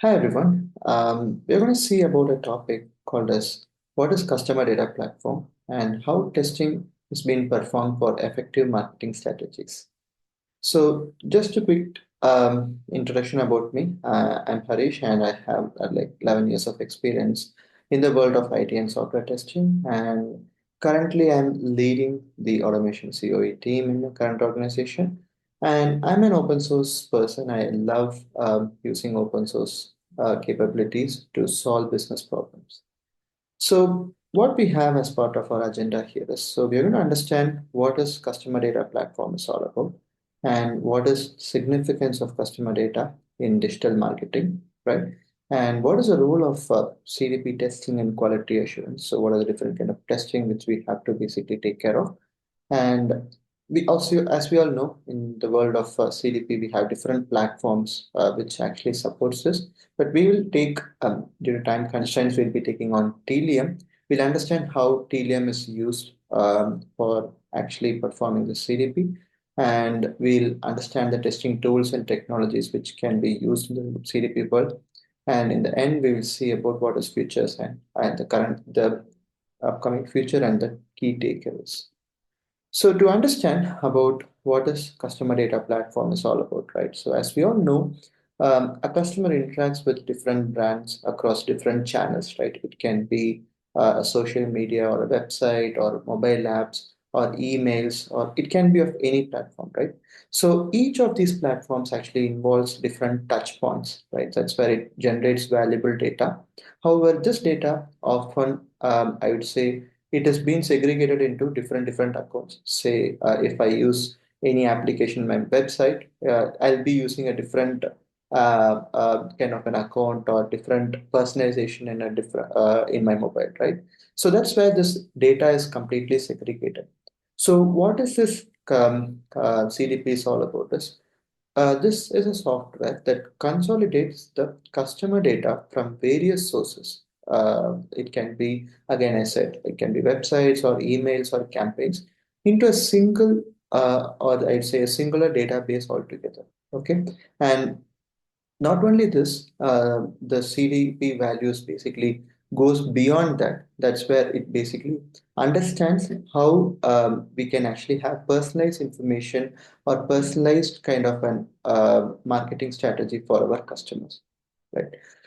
Hi everyone. We're going to see about a topic called as what is customer data platform and how testing is being performed for effective marketing strategies. So just a quick introduction about me. I'm Harish and I have like 11 years of experience in the world of IT and software testing. And currently I'm leading the automation COE team in the current organization. And I'm an open source person. I love using open source capabilities to solve business problems. So what we have as part of our agenda here is, so we're going to understand what is customer data platform is all about and what is significance of customer data in digital marketing, right? And what is the role of CDP testing and quality assurance? So what are the different kind of testing which we have to basically take care of? And we also, as we all know, in the world of CDP, we have different platforms which actually supports this. But we will take, due to time constraints, we'll be taking on Tealium. We'll understand how Tealium is used for actually performing the CDP. And we'll understand the testing tools and technologies which can be used in the CDP world. And in the end, we will see about what is futures and the upcoming future and the key takeaways. So to understand about what this customer data platform is all about, right? So as we all know, a customer interacts with different brands across different channels, right? It can be a social media or a website or mobile apps or emails, or it can be of any platform, right? So each of these platforms actually involves different touch points, right? That's where it generates valuable data. However, this data often, I would say, it has been segregated into different accounts. Say, if I use any application on my website, I'll be using a different kind of an account or different personalization in a different in my mobile, right? So that's where this data is completely segregated. So what is this CDP is all about? This is a software that consolidates the customer data from various sources. It can be, again, I said, it can be websites or emails or campaigns into a single, or I'd say a singular database altogether. Okay. And not only this, the CDP values basically goes beyond that. That's where it basically understands how we can actually have personalized information or personalized kind of an marketing strategy for our customers, right?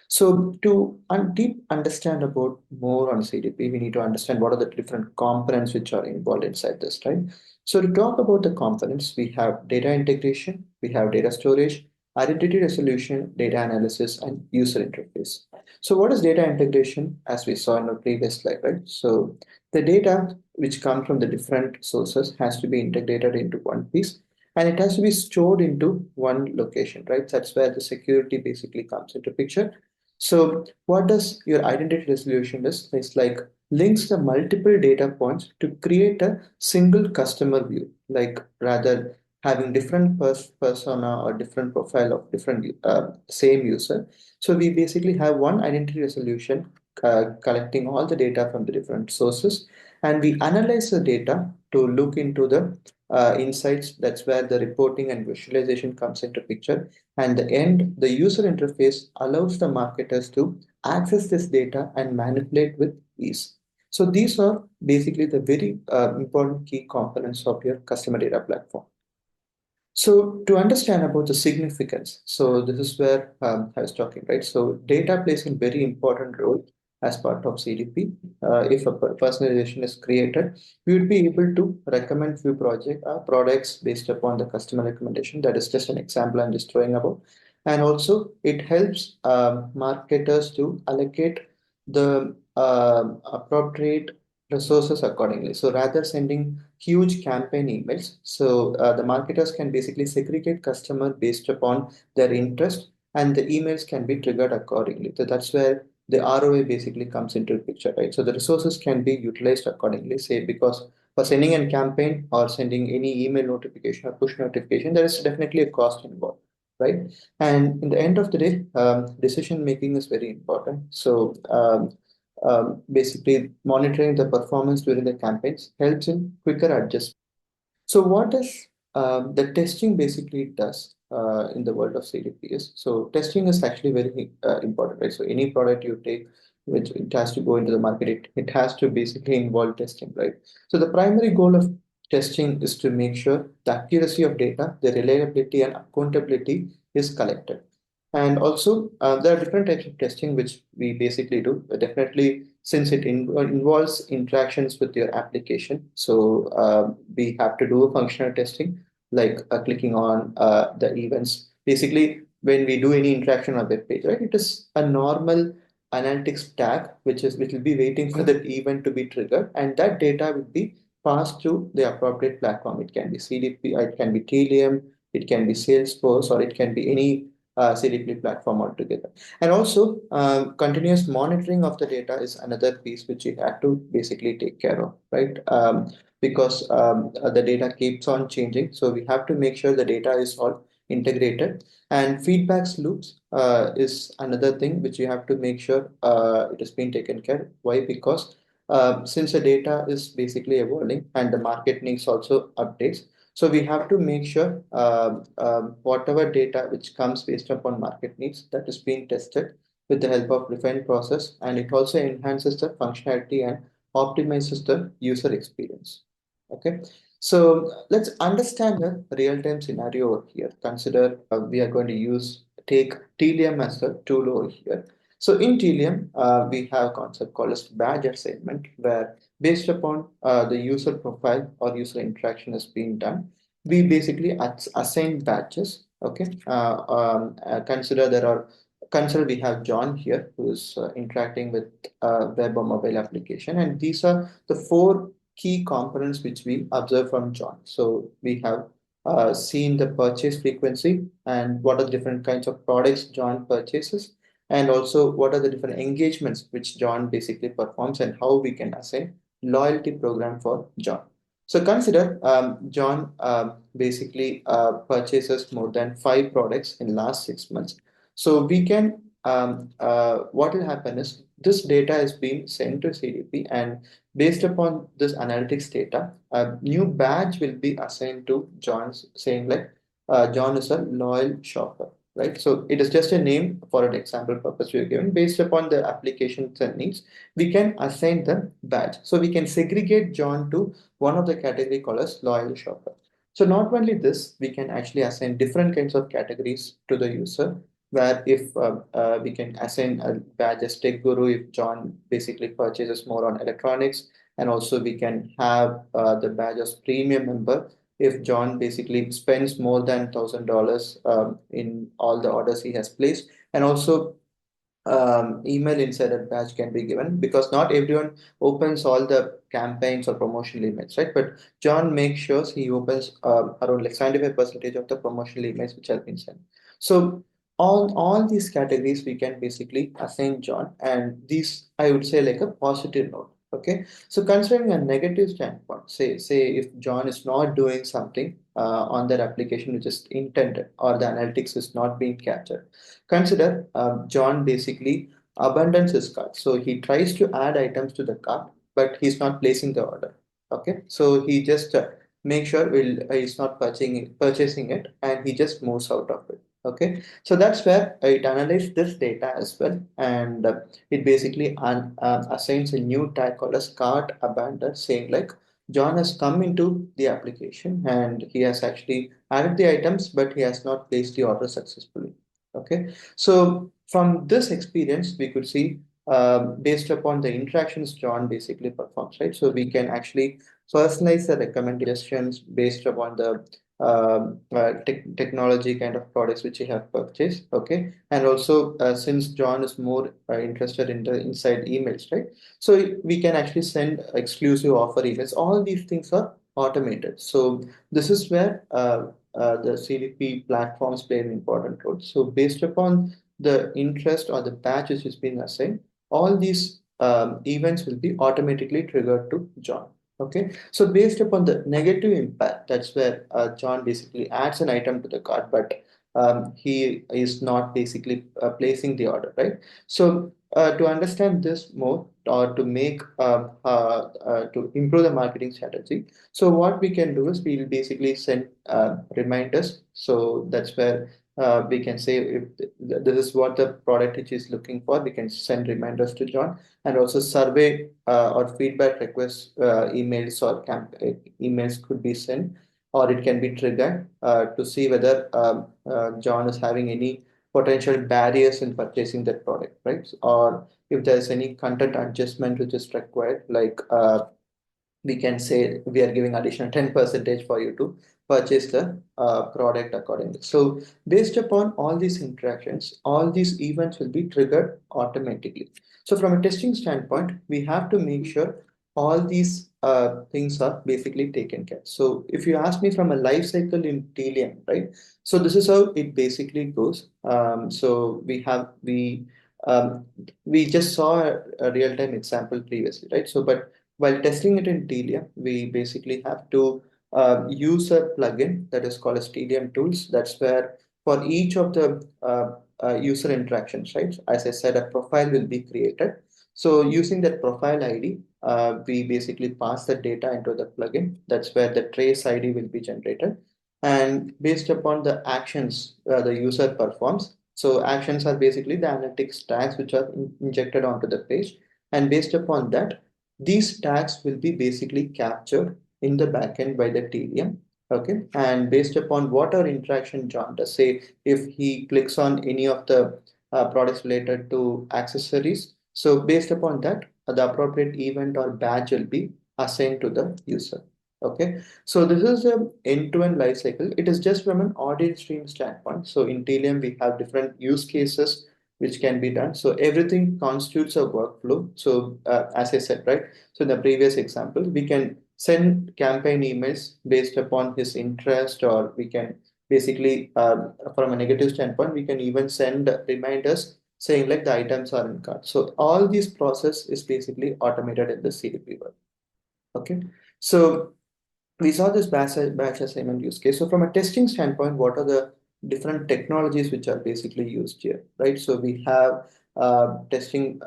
So to deep understand about more on CDP, we need to understand what are the different components which are involved inside this, right? So to talk about the components, we have data integration, we have data storage, identity resolution, data analysis, and user interface. So what is data integration? As we saw in the previous slide, right? So the data which come from the different sources has to be integrated into one piece and it has to be stored into one location, right? That's where the security basically comes into picture. So what does your identity resolution is? It's like links the multiple data points to create a single customer view, like rather having different persona or different profile of different same user. So we basically have one identity resolution collecting all the data from the different sources, and we analyze the data to look into the insights. That's where the reporting and visualization comes into picture. And the end, the user interface allows the marketers to access this data and manipulate with ease. So these are basically the very important key components of your customer data platform. So to understand about the significance, so this is where I was talking, right? So data plays a very important role as part of CDP. If a personalization is created, we would be able to recommend few products based upon the customer recommendation. That is just an example I'm just throwing about. And also it helps marketers to allocate the appropriate resources accordingly. So rather sending huge campaign emails, so the marketers can basically segregate customer based upon their interest, and the emails can be triggered accordingly. So that's where the ROI basically comes into the picture, right? So the resources can be utilized accordingly, say because for sending a campaign or sending any email notification or push notification, there is definitely a cost involved, right? And in the end of the day, decision making is very important. So basically monitoring the performance during the campaigns helps in quicker adjustment. So what does the testing basically does? in the world of CDPs. So testing is actually very important, right? So any product you take, which it has to go into the market, it has to basically involve testing, right? So the primary goal of testing is to make sure the accuracy of data, the reliability and accountability is collected. And also, there are different types of testing which we basically do. Definitely, since it involves interactions with your application, so we have to do a functional testing, like clicking on the events. Basically, when we do any interaction on a web page, right, it is a normal analytics tag, which will be waiting for that event to be triggered, and that data will be passed to the appropriate platform. It can be CDP, it can be Tealium, it can be Salesforce, or it can be any CDP platform altogether. And also, continuous monitoring of the data is another piece which you have to basically take care of, right? Because the data keeps on changing. So we have to make sure the data is all integrated. And feedbacks loops is another thing which you have to make sure it has been taken care of. Why? Because since the data is basically evolving and the market needs also updates, so we have to make sure whatever data which comes based upon market needs, that is being tested with the help of refined process, and it also enhances the functionality and optimizes the user experience. Okay, so let's understand the real-time scenario over here. Consider we are going to take Tealium as a tool over here. So in Tealium, we have a concept called as badge assignment, where based upon the user profile or user interaction has been done, we basically assign badges. Okay, consider we have John here who is interacting with web or mobile application, and these are the four key components which we observe from John. So we have seen the purchase frequency and what are the different kinds of products John purchases, and also what are the different engagements which John basically performs, and how we can assign loyalty program for John. So consider John basically purchases more than 5 products in last 6 months. So we can what will happen is this data is being sent to CDP, and based upon this analytics data, a new badge will be assigned to John's, saying like John is a loyal shopper, right? So it is just a name for an example purpose we are given. Based upon the applications and needs, we can assign the badge. So we can segregate John to one of the category called as loyal shopper. So not only this, we can actually assign different kinds of categories to the user, where if we can assign a badge as tech guru if John basically purchases more on electronics, and also we can have the badge as premium member if John basically spends more than $1,000 in all the orders he has placed, and also email insider badge can be given, because not everyone opens all the campaigns or promotional emails, right? But John makes sure he opens around like 75% of the promotional emails which have been sent. So all these categories we can basically assign John, and these I would say like a positive note. Okay, so considering a negative standpoint, say if John is not doing something on that application which is intended, or the analytics is not being captured. Consider John basically abandons his cart. So he tries to add items to the cart, but he's not placing the order. Okay, so he just make sure he's not purchasing it, and he just moves out of it. Okay, so that's where it analyzes this data as well, and it basically assigns a new tag called as cart abandoned, saying like John has come into the application and he has actually added the items, but he has not placed the order successfully. Okay, so from this experience, we could see based upon the interactions John basically performs, right? So we can actually personalize the recommendations based upon the technology kind of products which you have purchased. Okay, and also since John is more interested in the inside emails, right? So we can actually send exclusive offer emails. All these things are automated. So this is where the CDP platforms play an important role. So based upon the interest or the batch which is being assigned, all these events will be automatically triggered to John. Okay, so based upon the negative impact, that's where John basically adds an item to the cart, but he is not basically placing the order, right? So to understand this more or to make to improve the marketing strategy, so what we can do is we'll basically send reminders. So that's where we can say if this is what the product which is looking for, we can send reminders to John, and also survey or feedback requests, emails or emails could be sent, or it can be triggered to see whether John is having any potential barriers in purchasing that product, right? Or if there's any content adjustment which is required, like we can say we are giving additional 10 percentage for you to purchase the product accordingly. So based upon all these interactions, all these events will be triggered automatically. So from a testing standpoint, we have to make sure all these things are basically taken care. So if you ask me from a life cycle in Tealium, right? So this is how it basically goes. So um, we just saw a real-time example previously, right? So but while testing it in Telia, we basically have to use a plugin that is called as Tealium Tools. That's where for each of the user interactions, right? As I said, a profile will be created. So using that profile ID, we basically pass the data into the plugin. That's where the trace ID will be generated. And based upon the actions the user performs, so actions are basically the analytics tags which are injected onto the page. And based upon that, these tags will be basically captured in the backend by the Tealium. Okay. And based upon what our interaction John does, say if he clicks on any of the products related to accessories, so based upon that, the appropriate event or badge will be assigned to the user. Okay. So this is a end-to-end life cycle. It is just from an audit stream standpoint. So in Tealium, we have different use cases which can be done. So everything constitutes a workflow. So as I said, right? So in the previous example, we can send campaign emails based upon his interest, or we can basically, from a negative standpoint, we can even send reminders saying like the items are in cart. So all these process is basically automated in the CDP world. Okay. So we saw this batch assignment use case. So from a testing standpoint, what are the different technologies which are basically used here, right? So we have testing,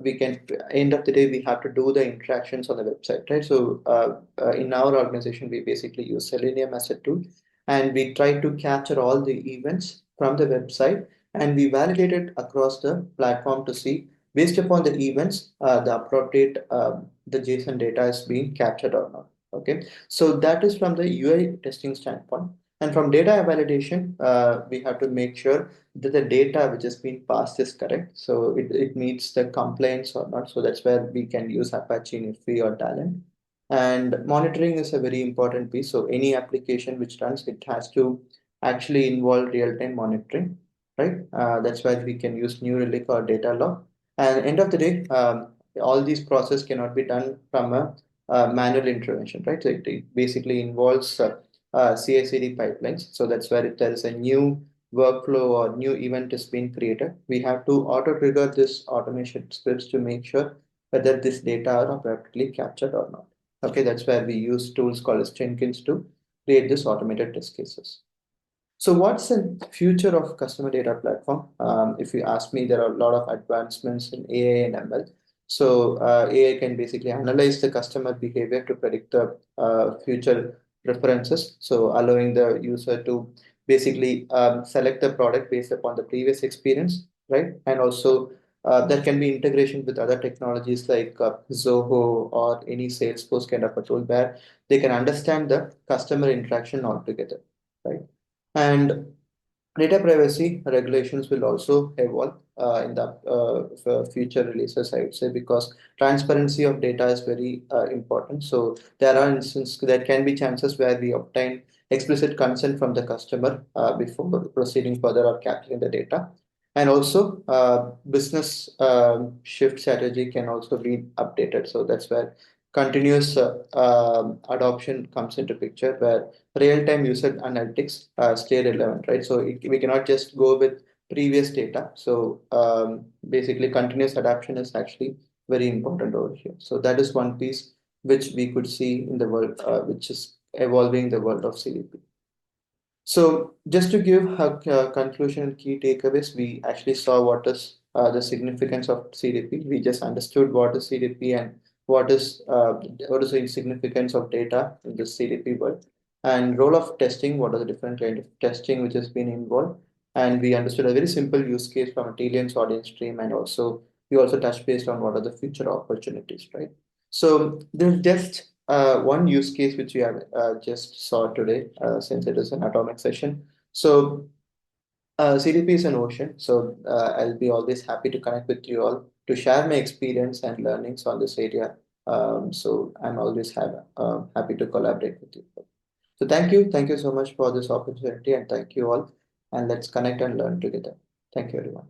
we can, end of the day, we have to do the interactions on the website, right? So in our organization, we basically use Selenium as a tool, and we try to capture all the events from the website, and we validate it across the platform to see based upon the events, the appropriate, the JSON data is being captured or not. Okay. So that is from the UI testing standpoint. And from data validation, we have to make sure that the data which has been passed is correct. So it meets the complaints or not. So that's where we can use Apache, Niffy or Talent. And monitoring is a very important piece. So any application which runs, it has to actually involve real-time monitoring, right? That's why we can use New Relic or data log. And end of the day, all these processes cannot be done from a manual intervention, right? So it basically involves CI/CD pipelines. So that's where if there is a new workflow or new event is being created, we have to auto trigger this automation scripts to make sure whether this data are appropriately captured or not. Okay, that's where we use tools called as Jenkins to create this automated test cases. So what's the future of customer data platform? If you ask me, there are a lot of advancements in AI and ML. So AI can basically analyze the customer behavior to predict the future preferences. So allowing the user to basically select the product based upon the previous experience, right? And also there can be integration with other technologies like Zoho or any Salesforce kind of a tool where they can understand the customer interaction altogether, right? And data privacy regulations will also evolve in the future releases, I would say, because transparency of data is very important. So there are instances, there can be chances where we obtain explicit consent from the customer before proceeding further or capturing the data. And also business shift strategy can also be updated. So that's where continuous adoption comes into picture, where real-time user analytics stay relevant, right? So we cannot just go with previous data. So basically, continuous adaptation is actually very important over here. So that is one piece which we could see in the world, which is evolving the world of CDP. So just to give a conclusion and key takeaways, we actually saw what is the significance of CDP. We just understood what is CDP and what is the significance of data in the CDP world, and role of testing. What are the different kind of testing which has been involved? And we understood a very simple use case from a Tealium's audience stream, and also we also touched based on what are the future opportunities, right? So there's just one use case which we have just saw today, since it is an atomic session. So CDP is an ocean. So I'll be always happy to connect with you all to share my experience and learnings on this area. So I'm always happy to collaborate with you. So thank you so much for this opportunity, and thank you all. And let's connect and learn together. Thank you, everyone.